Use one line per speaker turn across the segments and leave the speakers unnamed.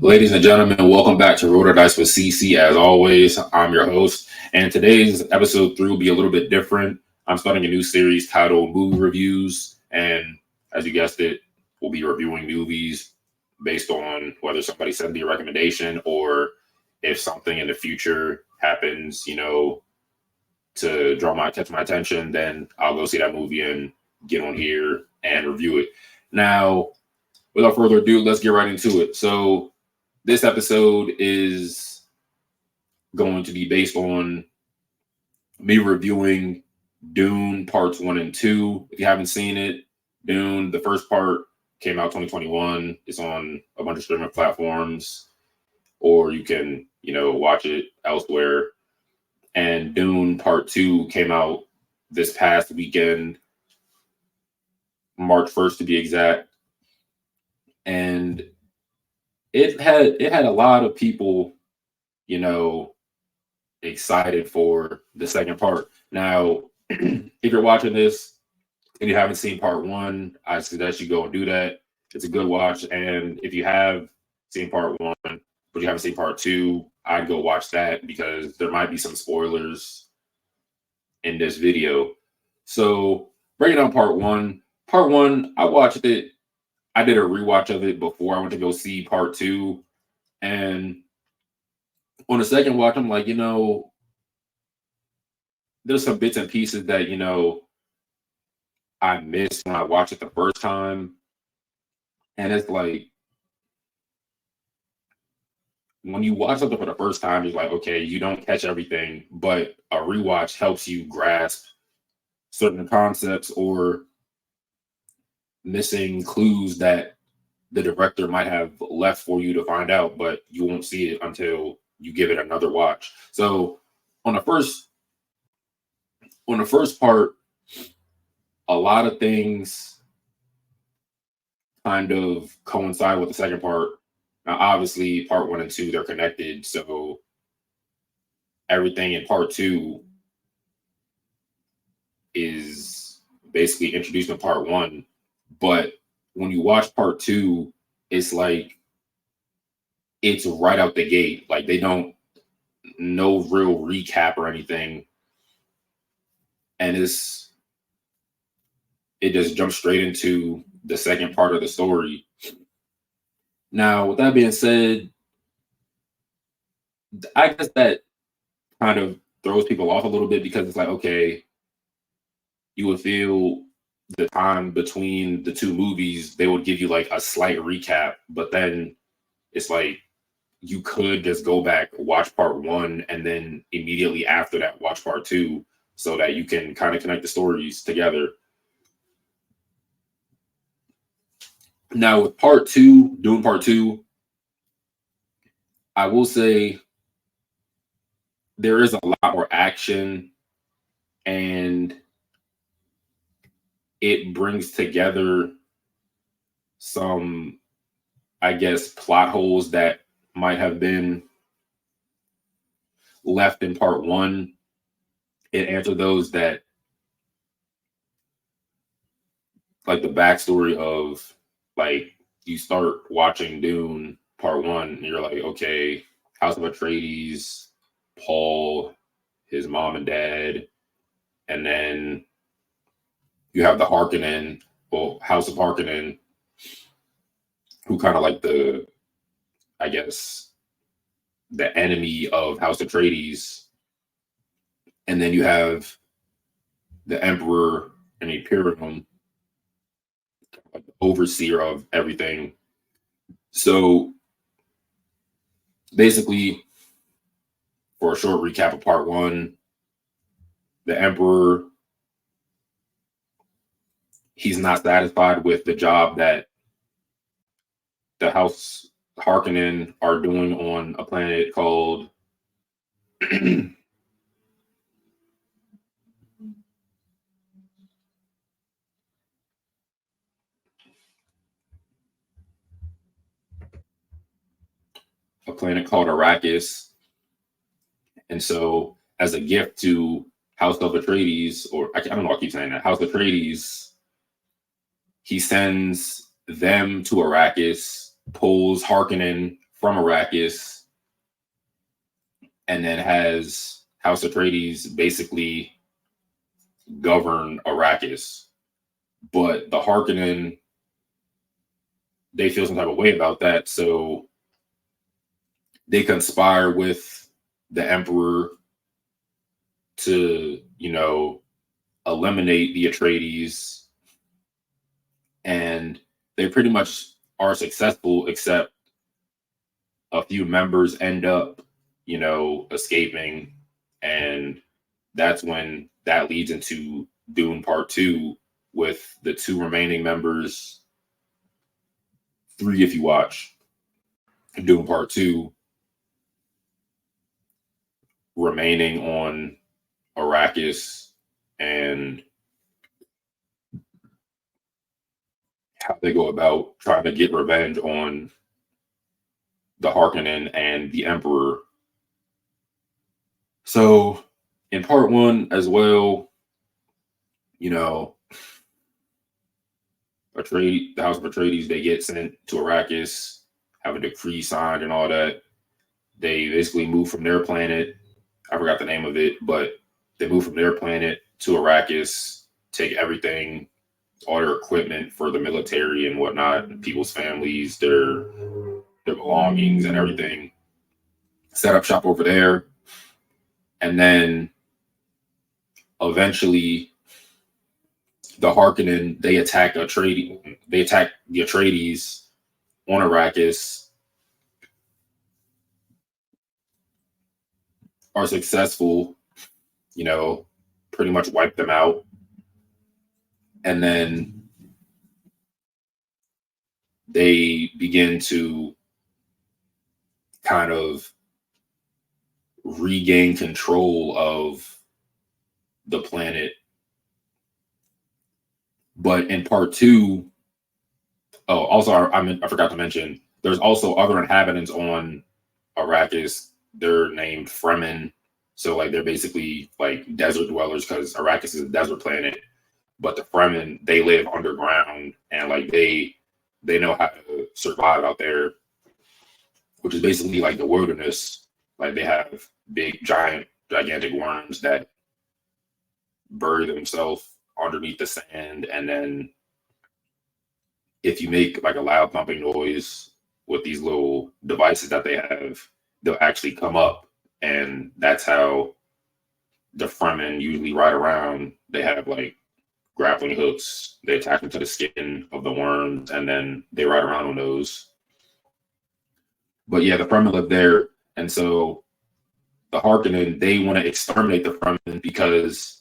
Ladies and gentlemen, welcome back to Roll the Dice with CC. As always, I'm your host, and today's episode 3 will be a little bit different. I'm starting a new series titled Movie Reviews, and as you guessed it, we'll be reviewing movies based on whether somebody sent me a recommendation or if something in the future happens, to catch my attention, then I'll go see that movie and get on here and review it. Now, without further ado, let's get right into it. So this episode is going to be based on me reviewing Dune parts 1 and 2. If you haven't seen it, Dune, the first part came out 2021. It's on a bunch of streaming platforms, or you can, watch it elsewhere. And Dune part 2 came out this past weekend, March 1st to be exact. And it had a lot of people, excited for the second part. Now, if you're watching this and you haven't seen part 1, I suggest you go and do that. It's a good watch. And if you have seen part 1, but you haven't seen part 2, I'd go watch that because there might be some spoilers in this video. So breaking down part 1. Part 1, I watched it. I did a rewatch of it before I went to go see part 2. And on the second watch, I'm like, there's some bits and pieces that, I missed when I watched it the first time. And it's like, when you watch something for the first time, it's like, okay, you don't catch everything, but a rewatch helps you grasp certain concepts or missing clues that the director might have left for you to find out, but you won't see it until you give it another watch. So on the first part, a lot of things kind of coincide with the second part. Now, obviously, part 1 and 2, they're connected. So everything in part 2 is basically introduced in part 1. But when you watch part 2, it's like it's right out the gate. Like they don't no real recap or anything. And it just jumps straight into the second part of the story. Now, with that being said, I guess that kind of throws people off a little bit because it's like, okay, you would feel the time between the two movies, they would give you like a slight recap, but then it's like you could just go back, watch part 1, and then immediately after that, watch part 2 so that you can kind of connect the stories together. Now, with part 2, Dune part 2, I will say there is a lot more action and it brings together some, I guess, plot holes that might have been left in part 1. It answered those that, like the backstory of, like, you start watching Dune part 1 and you're like, okay, House of Atreides, Paul, his mom and dad, and then you have the Harkonnen, House of Harkonnen, who kind of like the enemy of House Atreides. And then you have the Emperor and Imperium, like the overseer of everything. So basically, for a short recap of part 1, the Emperor, he's not satisfied with the job that the House Harkonnen are doing on a planet called Arrakis. And so, as a gift to House of Atreides, or I don't know, I keep saying that, House Atreides, he sends them to Arrakis, pulls Harkonnen from Arrakis, and then has House Atreides basically govern Arrakis. But the Harkonnen, they feel some type of way about that, so they conspire with the Emperor to, eliminate the Atreides, and they pretty much are successful, except a few members end up, escaping, and that's when that leads into Dune Part 2 with the two remaining members, three if you watch Dune Part 2, remaining on Arrakis, and how they go about trying to get revenge on the Harkonnen and the Emperor. So in Part 1 as well, the House of Atreides, they get sent to Arrakis, have a decree signed and all that. They basically move from their planet. I forgot the name of it, but they move from their planet to Arrakis, take everything, all their equipment for the military and whatnot, people's families, their belongings and everything, set up shop over there. And then eventually the Harkonnen, they attack the Atreides on Arrakis, are successful, pretty much wipe them out. And then they begin to kind of regain control of the planet. But in Part 2, also I forgot to mention, there's also other inhabitants on Arrakis. They're named Fremen, so like they're basically like desert dwellers, because Arrakis is a desert planet. But the Fremen, they live underground, and like they know how to survive out there, which is basically like the wilderness. Like they have big, gigantic worms that bury themselves underneath the sand, and then if you make like a loud thumping noise with these little devices that they have, they'll actually come up, and that's how the Fremen usually ride around. They have like grappling hooks. They attach them to the skin of the worms, and then they ride around on those. But yeah, the Fremen live there, and so the Harkonnen, they want to exterminate the Fremen because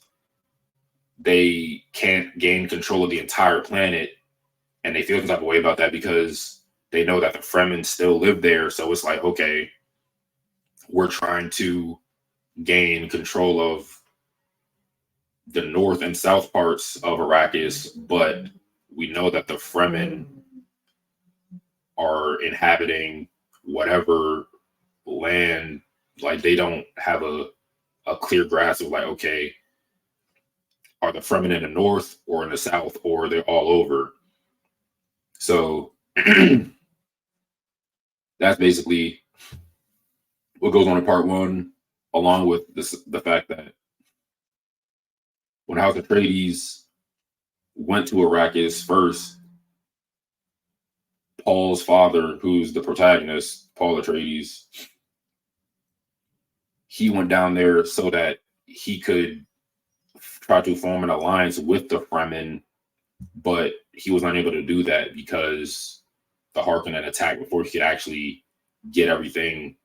they can't gain control of the entire planet, and they feel some type of way about that because they know that the Fremen still live there. So it's like, okay, we're trying to gain control of the north and south parts of Arrakis, but we know that the Fremen are inhabiting whatever land. Like they don't have a clear grasp of like, okay, are the Fremen in the north or in the south, or they're all over? So that's basically what goes on in Part 1, along with the fact that when House Atreides went to Arrakis first, Paul's father, who's the protagonist, Paul Atreides, he went down there so that he could try to form an alliance with the Fremen, but he was unable to do that because the Harkonnen attacked before he could actually get everything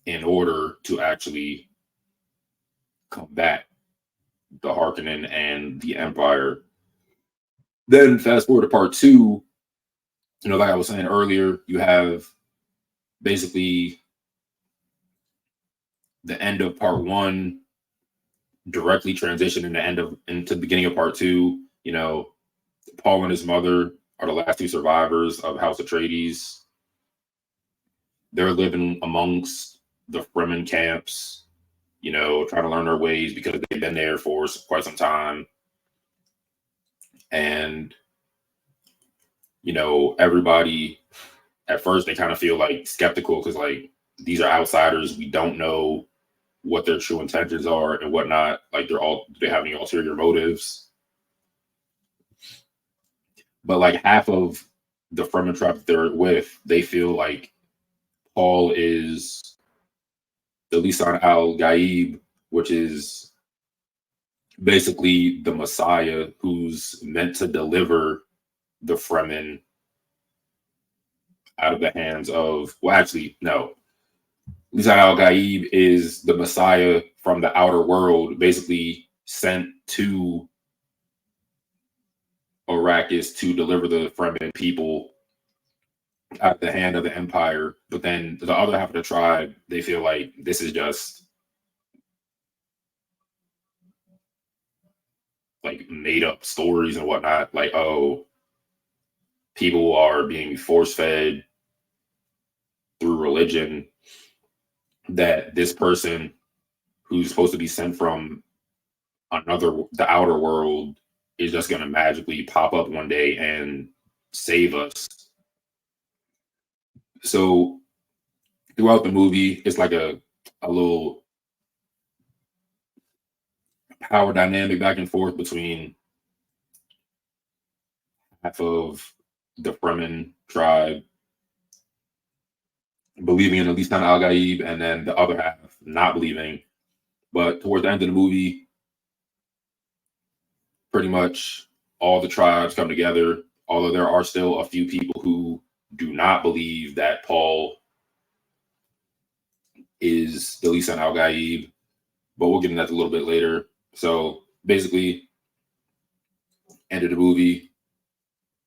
in order to actually combat the Harkonnen and the Empire. Then fast forward to Part 2, like I was saying earlier, you have basically the end of Part 1 directly transition into the beginning of Part 2. Paul and his mother are the last two survivors of House Atreides. They're living amongst the Fremen camps, trying to learn their ways because they've been there for quite some time. And, everybody at first they kind of feel like skeptical because like these are outsiders. We don't know what their true intentions are and whatnot. Like do they have any ulterior motives? But like half of the Fremen tribe that they're with, they feel like Paul is the Lisan al Gaib, which is basically the Messiah who's meant to deliver the Fremen out of the hands of, well, actually, no. Lisan al Gaib is the Messiah from the outer world, basically sent to Arrakis to deliver the Fremen people out of the hand of the Empire. But then the other half of the tribe, they feel like this is just like made up stories and whatnot. Like, oh, people are being force fed through religion that this person who's supposed to be sent from the outer world is just going to magically pop up one day and save us. So throughout the movie, it's like a little power dynamic back and forth between half of the Fremen tribe believing in Lisan al Gaib and then the other half not believing. But towards the end of the movie, pretty much all the tribes come together, although there are still a few people who do not believe that Paul is the Lisan al Gaib, but we'll get into that a little bit later. So basically, end of the movie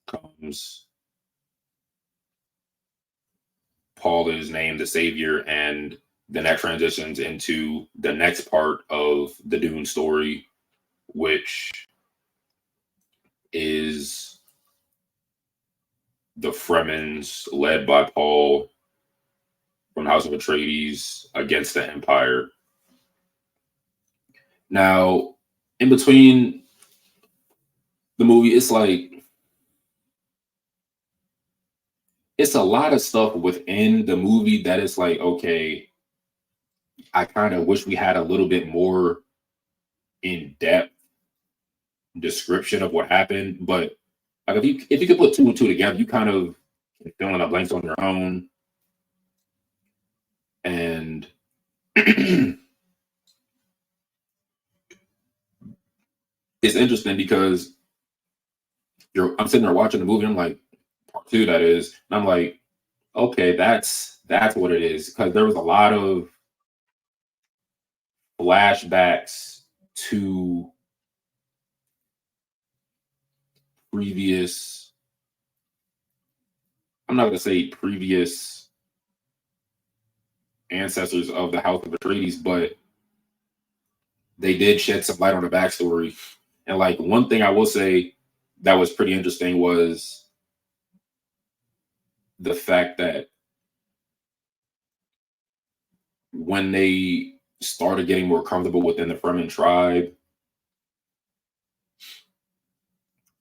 comes Paul is named the savior, and then that transitions into the next part of the Dune story, which is the Fremens led by Paul from the House of Atreides against the Empire. Now, in between the movie, it's like it's a lot of stuff within the movie that it's like, okay, I kind of wish we had a little bit more in-depth description of what happened. But like if you could put two and two together, you kind of can fill in the blanks on your own. And it's interesting because I'm sitting there watching the movie, and I'm like, part two, that is, and I'm like, okay, that's what it is. Because there was a lot of flashbacks to previous, I'm not going to say previous ancestors of the House of Atreides, but they did shed some light on the backstory. And like one thing I will say that was pretty interesting was the fact that when they started getting more comfortable within the Fremen tribe,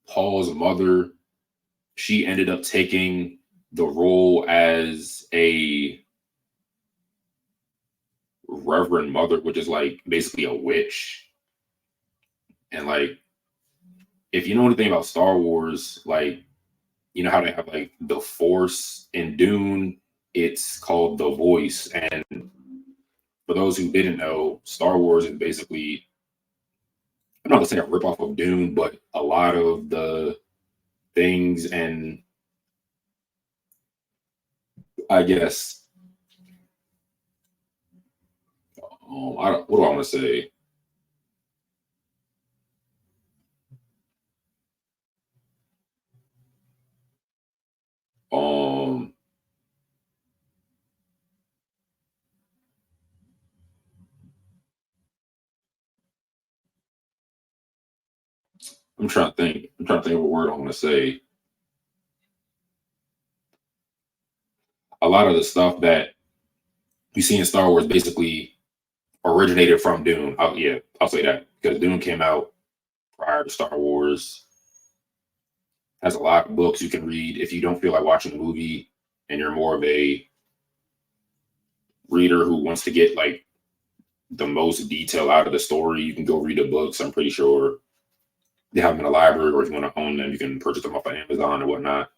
Paul's mother, she ended up taking the role as a Reverend Mother, which is like basically a witch. And like, if you know anything about Star Wars, like, you know how they have like the Force in Dune, it's called the Voice. And for those who didn't know, Star Wars is basically, I'm not gonna say a ripoff of Dune, but a lot of the things and I guess what do I want to say? Um, I'm trying to think. I'm trying to think of a word I want to say. A lot of the stuff that you see in Star Wars basically originated from Dune. I'll say that because Dune came out prior to Star Wars. Has a lot of books you can read if you don't feel like watching the movie. and you're more of a reader who wants to get like the most detail out of the story, you can go read the books. I'm pretty sure they have them in a library, or if you want to own them, you can purchase them off of Amazon or whatnot.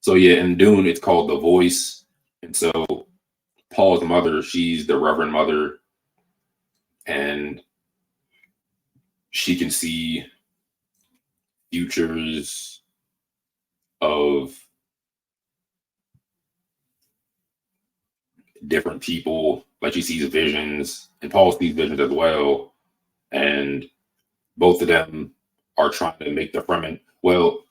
So yeah, in Dune, it's called The Voice. And so Paul's mother, she's the Reverend Mother, and she can see futures of different people. Like she sees visions, and Paul sees visions as well. And both of them are trying to make the Fremen. Well,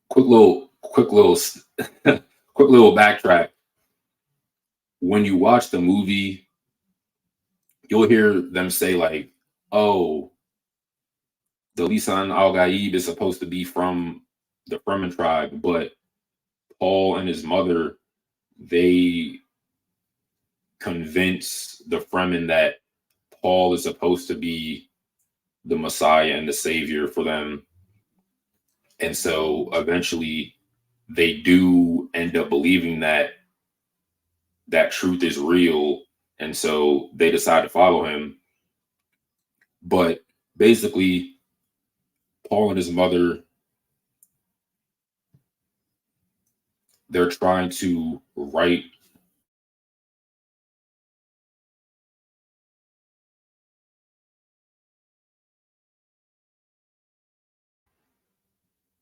quick little, quick little, quick little backtrack. When you watch the movie, you'll hear them say like, "Oh, the Lisan Al Gaib is supposed to be from the Fremen tribe," but Paul and his mother, they convince the Fremen that Paul is supposed to be the Messiah and the Savior for them. And so eventually they do end up believing that that truth is real. And so they decide to follow him. But basically, Paul and his mother, they're trying to write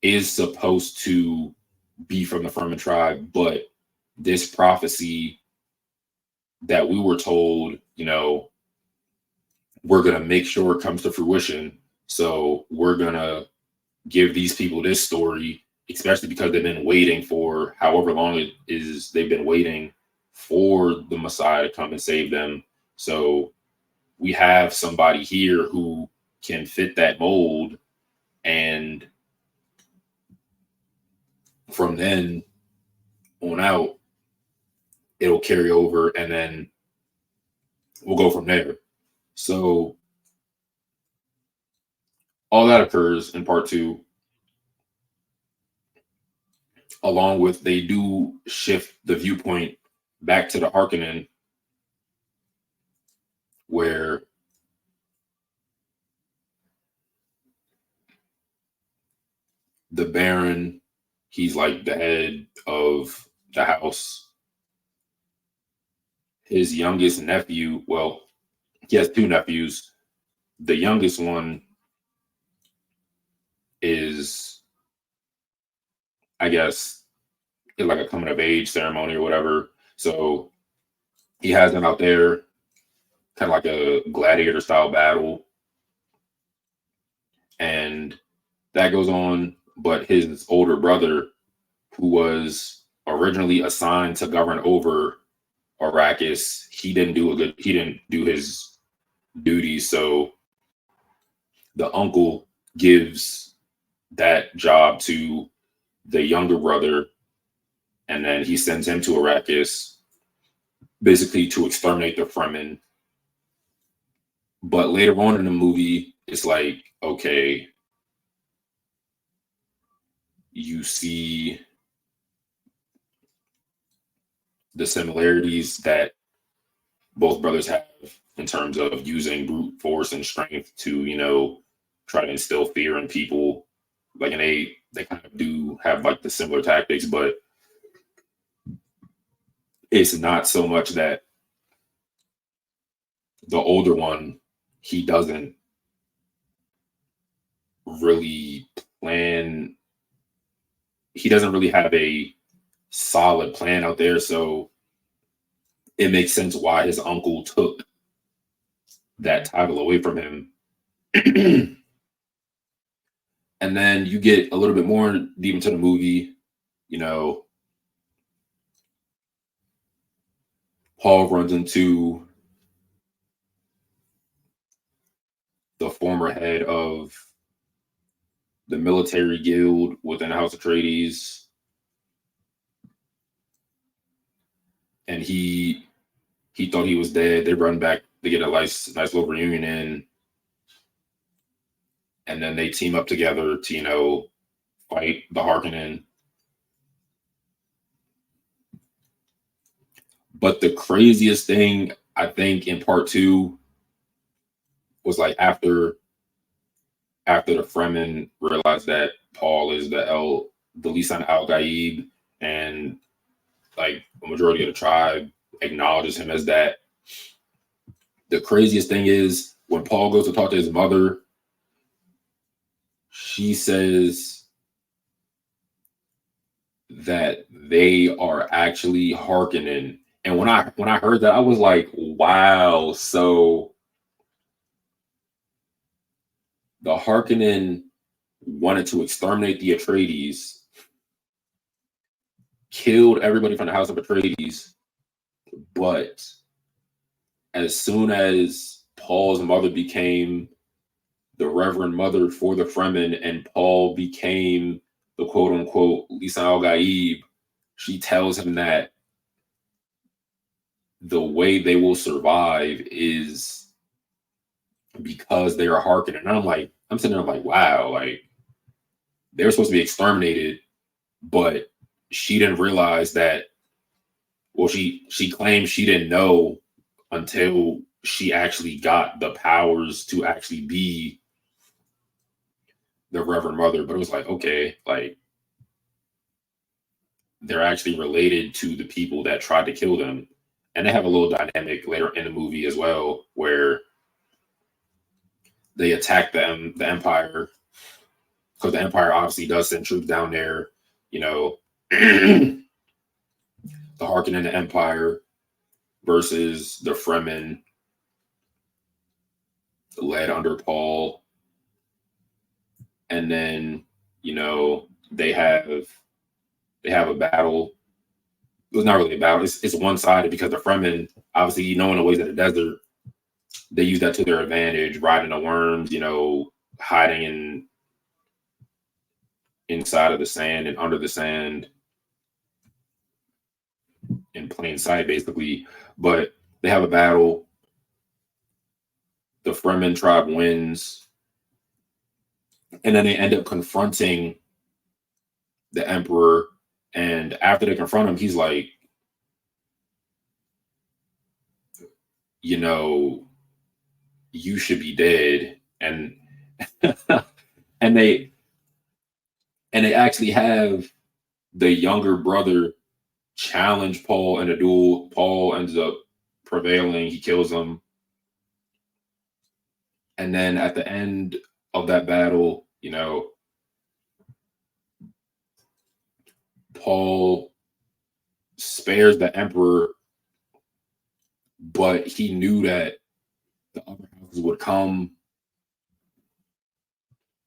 is supposed to be from the Fremen tribe, but this prophecy that we were told, we're going to make sure it comes to fruition. So we're going to give these people this story, especially because they've been waiting for however long it is they've been waiting for the Messiah to come and save them. So we have somebody here who can fit that mold, and from then on out, it'll carry over, and then we'll go from there. So all that occurs in part two, along with they do shift the viewpoint back to the Harkonnen, where the Baron, he's like the head of the house. His youngest nephew, well, he has two nephews. The youngest one is, I guess, like a coming of age ceremony or whatever. So he has them out there, kind of like a gladiator style battle. And that goes on. But his older brother, who was originally assigned to govern over Arrakis, he didn't do his duties. So the uncle gives that job to the younger brother, and then he sends him to Arrakis, basically to exterminate the Fremen. But later on in the movie, it's like, okay, you see the similarities that both brothers have in terms of using brute force and strength to, try to instill fear in people. Like, and they kind of do have like the similar tactics, but it's not so much that the older one, he doesn't really plan. He doesn't really have a solid plan out there. So it makes sense why his uncle took that title away from him. And then you get a little bit more deep into the movie, Paul runs into the former head of the military guild within House Atreides, and he thought he was dead. They run back, they get a nice little reunion in, and then they team up together to fight the Harkonnen. But the craziest thing I think in part two was like after the Fremen realized that Paul is the Lisan Al Gaib, and like a majority of the tribe acknowledges him as that. The craziest thing is when Paul goes to talk to his mother, she says that they are actually hearkening. And when I heard that, I was like, wow. So the Harkonnen wanted to exterminate the Atreides, killed everybody from the House of Atreides, but as soon as Paul's mother became the Reverend Mother for the Fremen and Paul became the quote unquote Lisa Al Gaib, she tells him that the way they will survive is because they are hearkening. And I'm sitting there like, wow, like they're supposed to be exterminated, but she didn't realize that. Well, she claims she didn't know until she actually got the powers to actually be the Reverend Mother. But it was like, okay, like they're actually related to the people that tried to kill them. And they have a little dynamic later in the movie as well, where they attack the Empire, because the Empire obviously does send troops down there, you know, the Harkonnen and the Empire versus the Fremen led under Paul. And then, you know, they have a battle. It was not really a battle. It's one-sided because the Fremen, obviously, you know, in the ways of the desert, they use that to their advantage, riding the worms, you know, hiding inside of the sand and under the sand in plain sight, basically. But they have a battle. The Fremen tribe wins, and then they end up confronting the Emperor. And after they confront him, he's like, you know, you should be dead. And and they actually have the younger brother challenge Paul in a duel. Paul ends up prevailing. He kills him. And then at the end of that battle, you know, Paul spares the Emperor, but he knew that the other houses would come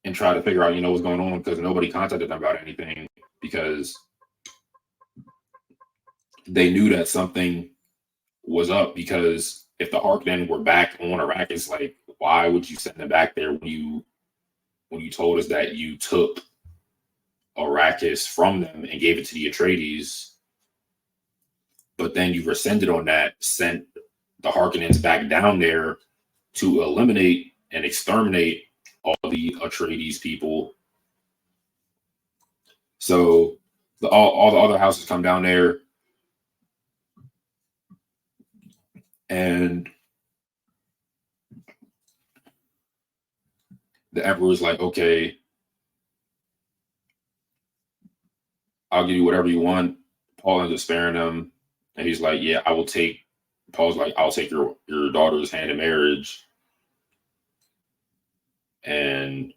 and try to figure out, you know, what's going on, because nobody contacted them about anything, because they knew that something was up. Because if the Harkonnen were back on Arrakis, like, why would you send them back there when you told us that you took Arrakis from them and gave it to the Atreides, but then you rescinded on that, sent the Harkonnens back down there to eliminate and exterminate all the Atreides people. So all the other houses come down there, and the Emperor's like, okay, I'll give you whatever you want. Paul ends up sparing them, and he's like, yeah, I will take. Paul's like, I'll take your daughter's hand in marriage, and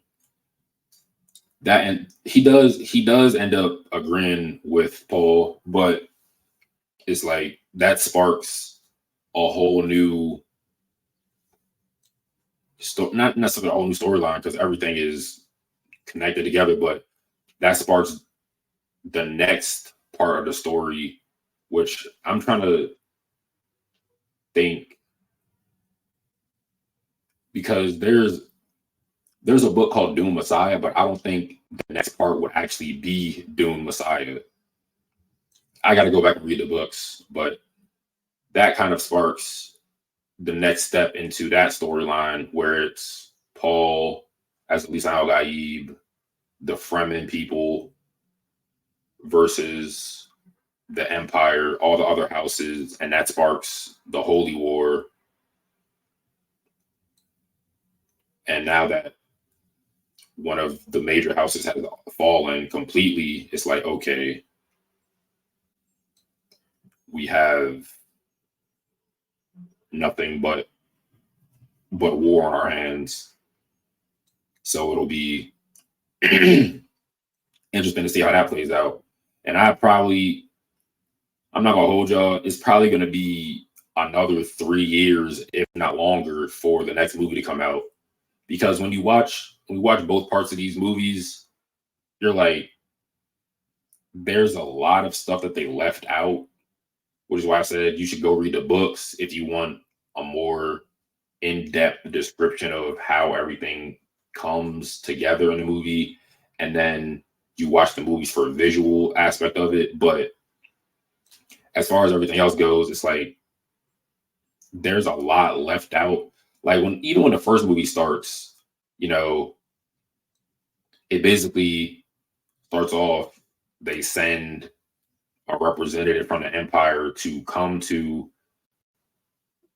and he does end up agreeing with Paul, but it's like that sparks a whole new not necessarily a whole new storyline, because everything is connected together, but that sparks the next part of the story, which I'm trying to think, because there's a book called Dune Messiah, but I don't think the next part would actually be Dune Messiah. I got to go back and read the books, but that kind of sparks the next step into that storyline, where it's Paul as Lisa Al Gaib, the Fremen people versus the Empire, all the other houses, and that sparks the Holy War. And now that one of the major houses has fallen completely, it's like, okay, we have nothing but war on our hands. So it'll be interesting to see how that plays out. And I'm not gonna hold y'all. It's probably gonna be another 3 years, if not longer, for the next movie to come out. Because when you watch both parts of these movies, you're like, there's a lot of stuff that they left out, which is why I said you should go read the books if you want a more in-depth description of how everything comes together in the movie, and then you watch the movies for a visual aspect of it. But as far as everything else goes, it's like there's a lot left out. Like even when the first movie starts, it basically starts off, they send a representative from the Empire to come to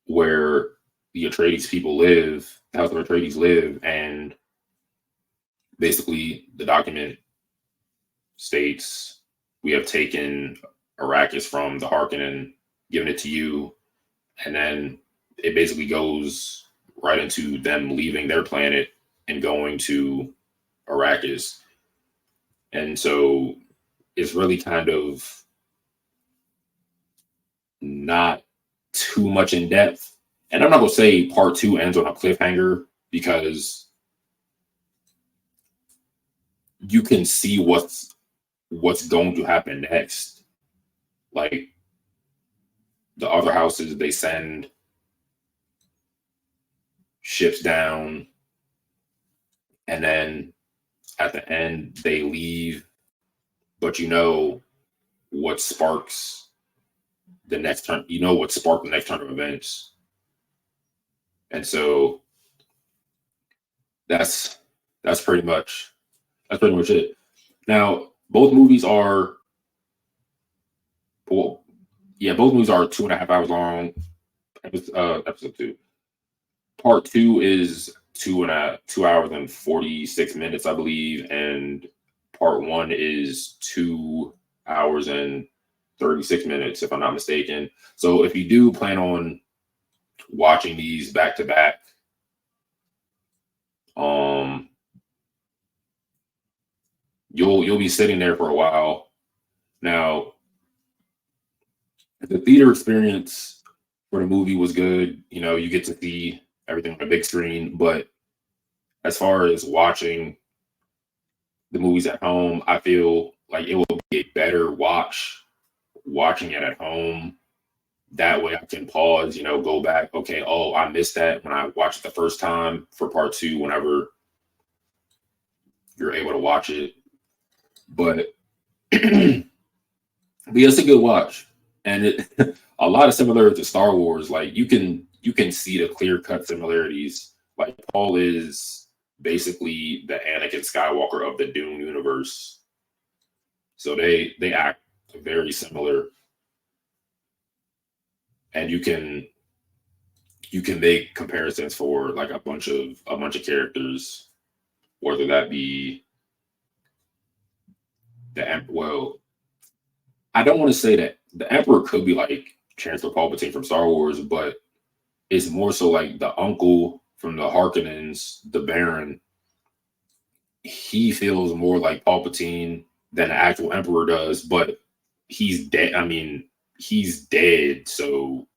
where the Atreides people live, the House of Atreides live, and basically the document states, we have taken Arrakis from the Harkonnen, given it to you, and then it basically goes right into them leaving their planet and going to Arrakis. And so it's really kind of not too much in depth. And I'm not going to say part 2 ends on a cliffhanger, because you can see what's going to happen next. Like the other houses, they send ships down, and then at the end they leave, but what sparks the next turn, what sparked the next turn of events. And so that's pretty much it. Now, both movies are 2.5 hours long. Episode 2. Part 2 is 2 hours and 46 minutes, I believe, and part 1 is 2 hours and 36 minutes, if I'm not mistaken. So if you do plan on watching these back to back, you'll be sitting there for a while. Now, the theater experience for the movie was good. You get to see everything on a big screen, but as far as watching the movies at home, I feel like it will be a better watching it at home. That way I can pause, go back. Okay, oh, I missed that when I watched it the first time for part 2, whenever you're able to watch it. But it's a good watch. And it a lot of similar to Star Wars. Like you can see the clear-cut similarities. Like Paul is basically the Anakin Skywalker of the Dune universe. So they act very similar. And you can make comparisons for like a bunch of characters, whether that be I don't want to say that the Emperor could be like Chancellor Palpatine from Star Wars, but it's more so like the uncle from the Harkonnens, the Baron. He feels more like Palpatine than the actual Emperor does, but he's dead. I mean, he's dead, so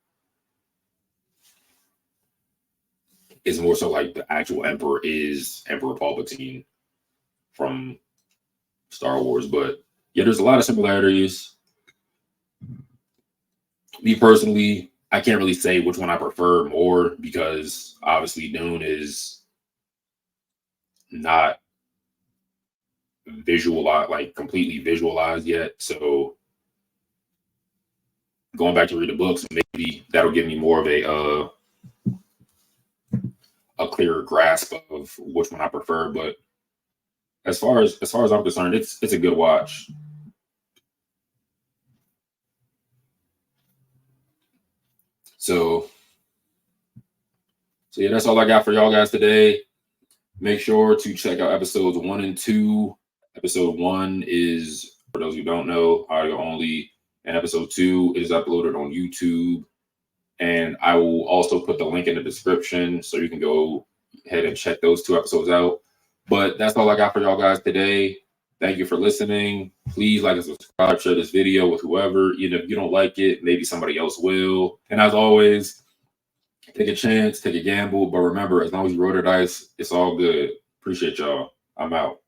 it's more so like the actual Emperor is Emperor Palpatine from Star Wars. But yeah, there's a lot of similarities. Me personally, I can't really say which one I prefer more, because obviously Dune is not completely visualized yet. So going back to read the books, maybe that'll give me more of a clearer grasp of which one I prefer. But as far as I'm concerned, it's a good watch. So yeah, that's all I got for y'all guys today. Make sure to check out episodes 1 and 2. Episode 1 is, for those who don't know, audio only, and episode 2 is uploaded on YouTube. And I will also put the link in the description so you can go ahead and check those 2 episodes out. But that's all I got for y'all guys today. Thank you for listening. Please like and subscribe, share this video with whoever. Even if you don't like it, maybe somebody else will. And as always, take a chance, take a gamble. But remember, as long as you roll the dice, it's all good. Appreciate y'all. I'm out.